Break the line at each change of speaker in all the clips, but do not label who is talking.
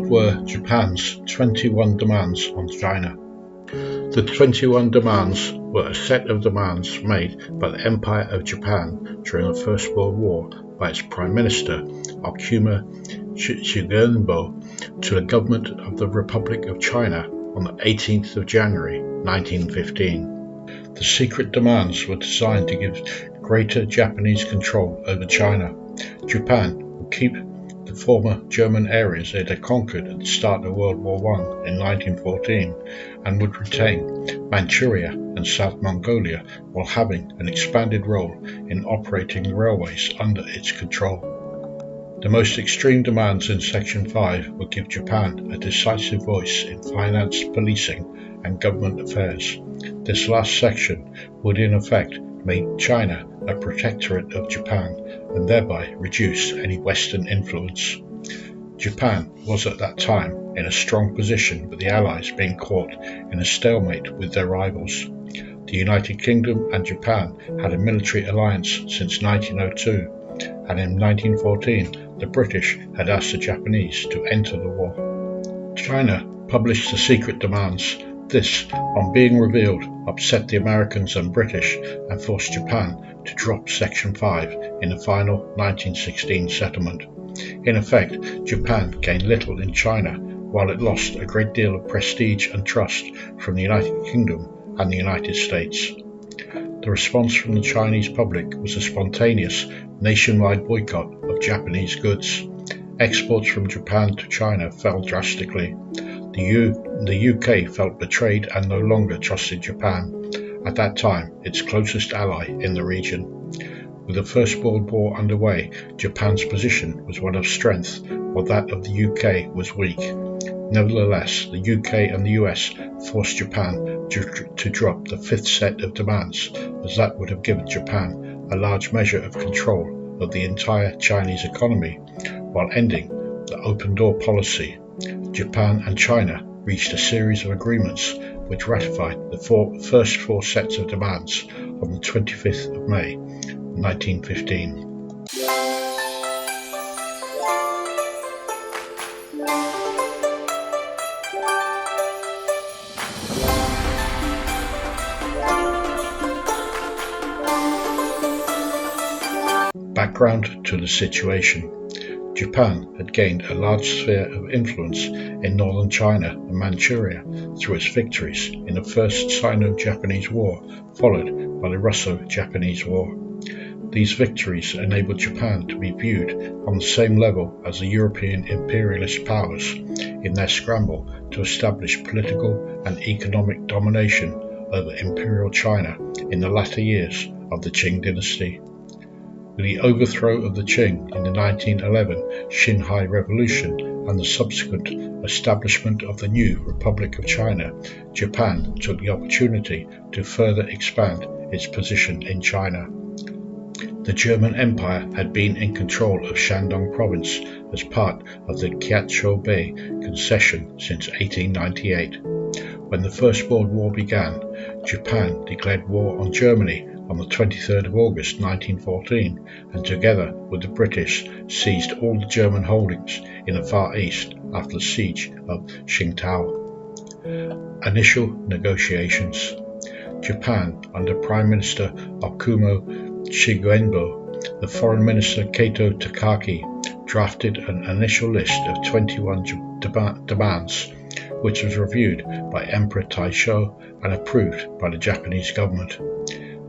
What were Japan's 21 demands on China? The 21 demands were a set of demands made by the Empire of Japan during the First World War by its Prime Minister Okuma Shigenobu to the government of the Republic of China on the 18th of January 1915. The secret demands were designed to give greater Japanese control over China. Japan would keep the former German areas it had conquered at the start of World War I in 1914 and would retain Manchuria and South Mongolia while having an expanded role in operating the railways under its control. The most extreme demands in Section 5 would give Japan a decisive voice in finance, policing and government affairs. This last section would in effect make China a protectorate of Japan and thereby reduce any Western influence. Japan was at that time in a strong position with the Allies being caught in a stalemate with their rivals. The United Kingdom and Japan had a military alliance since 1902, and in 1914 the British had asked the Japanese to enter the war. China published the secret demands. This, on being revealed, upset the Americans and British and forced Japan to drop Section 5 in the final 1916 settlement. In effect, Japan gained little in China, while it lost a great deal of prestige and trust from the United Kingdom and the United States. The response from the Chinese public was a spontaneous, nationwide boycott of Japanese goods. Exports from Japan to China fell drastically. The UK felt betrayed and no longer trusted Japan, at that time its closest ally in the region. With the First World War underway, Japan's position was one of strength, while that of the UK was weak. Nevertheless, the UK and the US forced Japan to drop the fifth set of demands, as that would have given Japan a large measure of control of the entire Chinese economy, while ending the open door policy. Japan and China reached a series of agreements which ratified the first four sets of demands on the 25th of May 1915. Background to the situation. Japan had gained a large sphere of influence in northern China and Manchuria through its victories in the First Sino-Japanese War, followed by the Russo-Japanese War. These victories enabled Japan to be viewed on the same level as the European imperialist powers in their scramble to establish political and economic domination over Imperial China in the latter years of the Qing dynasty. With the overthrow of the Qing in the 1911 Xinhai Revolution and the subsequent establishment of the new Republic of China, Japan took the opportunity to further expand its position in China. The German Empire had been in control of Shandong Province as part of the Kiacho Bay concession since 1898. When the First World War began, Japan declared war on Germany on the 23rd of August 1914 and together with the British seized all the German holdings in the Far East after the siege of Qingdao. Initial negotiations. Japan, under Prime Minister Okuma Shigenobu, the Foreign Minister Kato Takaki, drafted an initial list of 21 demands, which was reviewed by Emperor Taisho and approved by the Japanese government.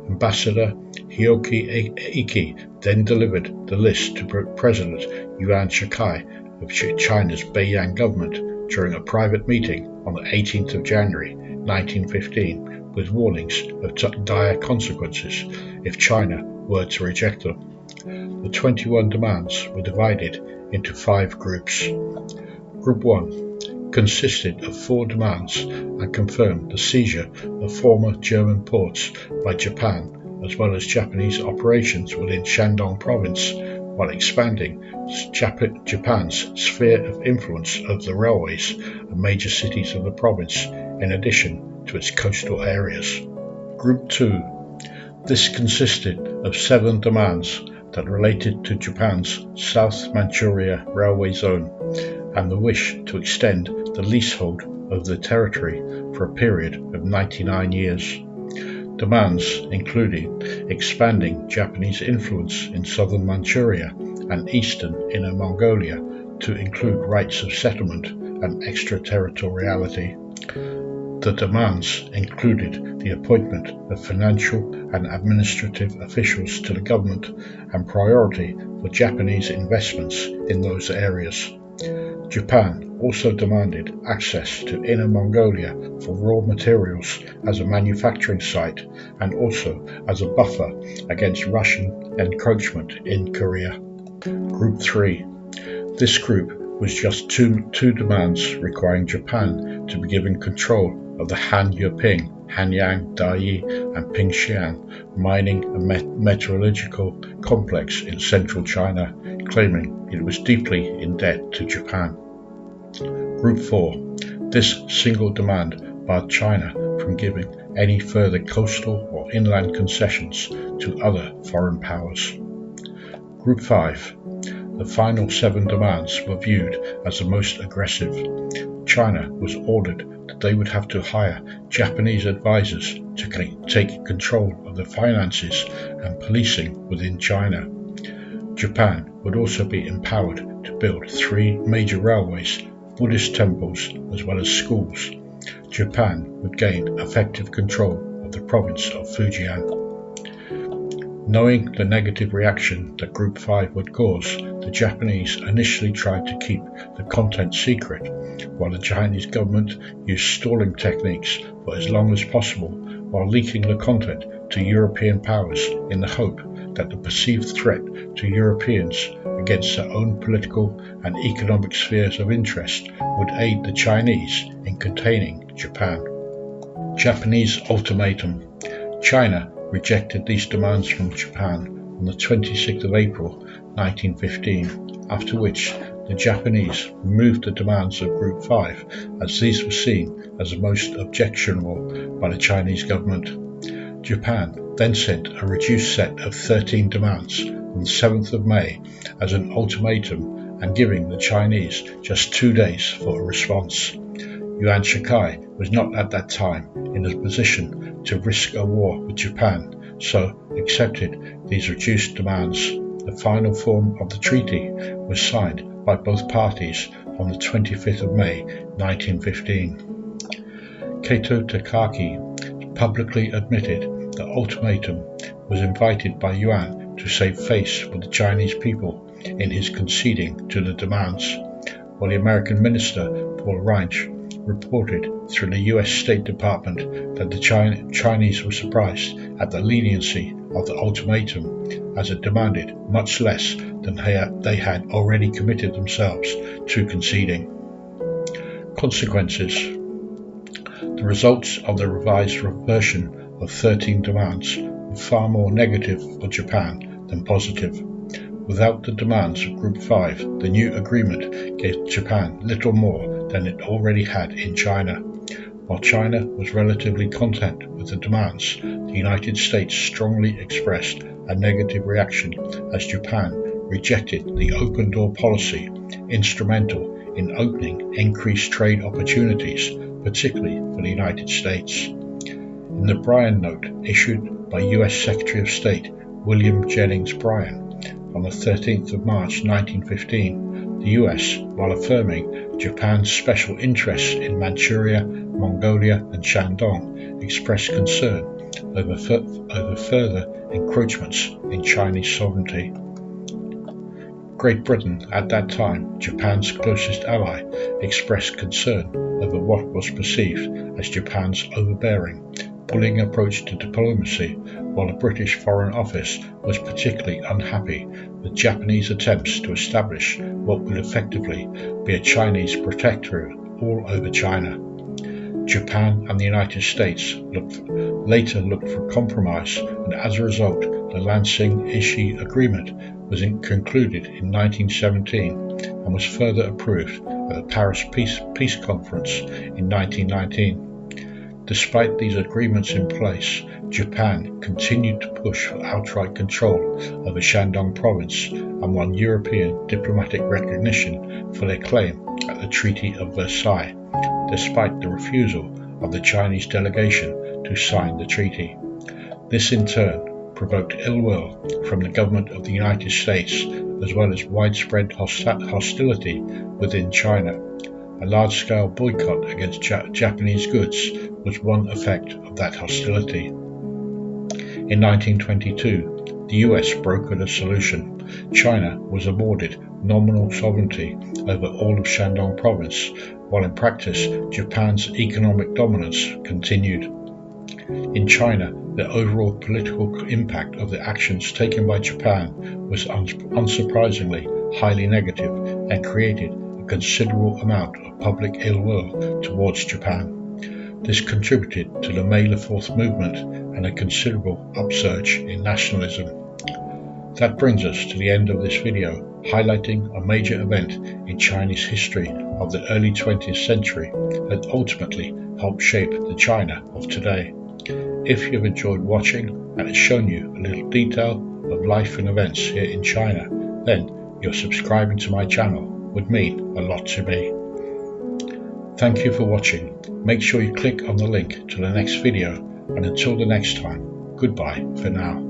Ambassador Hioki Iki then delivered the list to President Yuan Shikai of China's Beiyang government during a private meeting on the 18th of January 1915 with warnings of dire consequences if China were to reject them. The 21 demands were divided into 5 groups. Group 1 consisted of 4 demands and confirmed the seizure of former German ports by Japan, as well as Japanese operations within Shandong Province, while expanding Japan's sphere of influence over the railways and major cities of the province, in addition to its coastal areas. Group 2. This consisted of 7 demands that related to Japan's South Manchuria railway zone and the wish to extend the leasehold of the territory for a period of 99 years. Demands included expanding Japanese influence in southern Manchuria and eastern Inner Mongolia to include rights of settlement and extraterritoriality. The demands included the appointment of financial and administrative officials to the government and priority for Japanese investments in those areas. Japan also demanded access to Inner Mongolia for raw materials as a manufacturing site and also as a buffer against Russian encroachment in Korea. Group 3. This group was just two demands requiring Japan to be given control of the Han Yuping, Hanyang, Daiyi, and Pingshan mining and metallurgical complex in central China, claiming it was deeply in debt to Japan. Group 4. This single demand barred China from giving any further coastal or inland concessions to other foreign powers. Group 5. The final 7 demands were viewed as the most aggressive. China was ordered that they would have to hire Japanese advisors to take control of the finances and policing within China. Japan would also be empowered to build 3 major railways, Buddhist temples, as well as schools. Japan would gain effective control of the province of Fujian. Knowing the negative reaction that Group 5 would cause, the Japanese initially tried to keep the content secret, while the Chinese government used stalling techniques for as long as possible while leaking the content to European powers in the hope that the perceived threat to Europeans against their own political and economic spheres of interest would aid the Chinese in containing Japan. Japanese ultimatum. China rejected these demands from Japan on the 26th of April 1915, after which the Japanese removed the demands of Group 5 as these were seen as the most objectionable by the Chinese government. Japan then sent a reduced set of 13 demands on the 7th of May as an ultimatum and giving the Chinese just 2 days for a response. Yuan Shikai was not at that time in a position to risk a war with Japan, so accepted these reduced demands. The final form of the treaty was signed by both parties on the 25th of May 1915. Kato Takaki publicly admitted the ultimatum was invited by Yuan to save face with the Chinese people in his conceding to the demands, while the American minister Paul Reinsch reported through the US State Department that the Chinese were surprised at the leniency of the ultimatum, as it demanded much less than they had already committed themselves to conceding. Consequences. The results of the revised version of 13 demands were far more negative for Japan than positive. Without the demands of Group 5, the new agreement gave Japan little more than it already had in China. While China was relatively content with the demands, the United States strongly expressed a negative reaction as Japan rejected the open door policy, instrumental in opening increased trade opportunities, particularly for the United States. In the Bryan Note issued by US Secretary of State William Jennings Bryan on the 13th of March 1915, the US, while affirming Japan's special interests in Manchuria, Mongolia and Shandong, expressed concern over further encroachments in Chinese sovereignty. Great Britain, at that time Japan's closest ally, expressed concern over what was perceived as Japan's overbearing, bullying approach to diplomacy, while the British Foreign Office was particularly unhappy with Japanese attempts to establish what would effectively be a Chinese protectorate all over China. Japan and the United States later looked for compromise, and as a result, the Lansing-Ishii Agreement was concluded in 1917 and was further approved at the Paris Peace Conference in 1919. Despite these agreements in place, Japan continued to push for outright control over Shandong province and won European diplomatic recognition for their claim at the Treaty of Versailles, despite the refusal of the Chinese delegation to sign the treaty. This in turn provoked ill will from the government of the United States, as well as widespread hostility within China. A large-scale boycott against Japanese goods was one effect of that hostility. In 1922, the US brokered a solution. China was awarded nominal sovereignty over all of Shandong province, while in practice Japan's economic dominance continued. In China, the overall political impact of the actions taken by Japan was unsurprisingly highly negative and created a considerable amount of public ill will towards Japan. This contributed to the May the 4th movement and a considerable upsurge in nationalism. That brings us to the end of this video, highlighting a major event in Chinese history of the early 20th century that ultimately helped shape the China of today. If you've enjoyed watching and it's shown you a little detail of life and events here in China, then your subscribing to my channel would mean a lot to me. Thank you for watching. Make sure you click on the link to the next video, and until the next time, goodbye for now.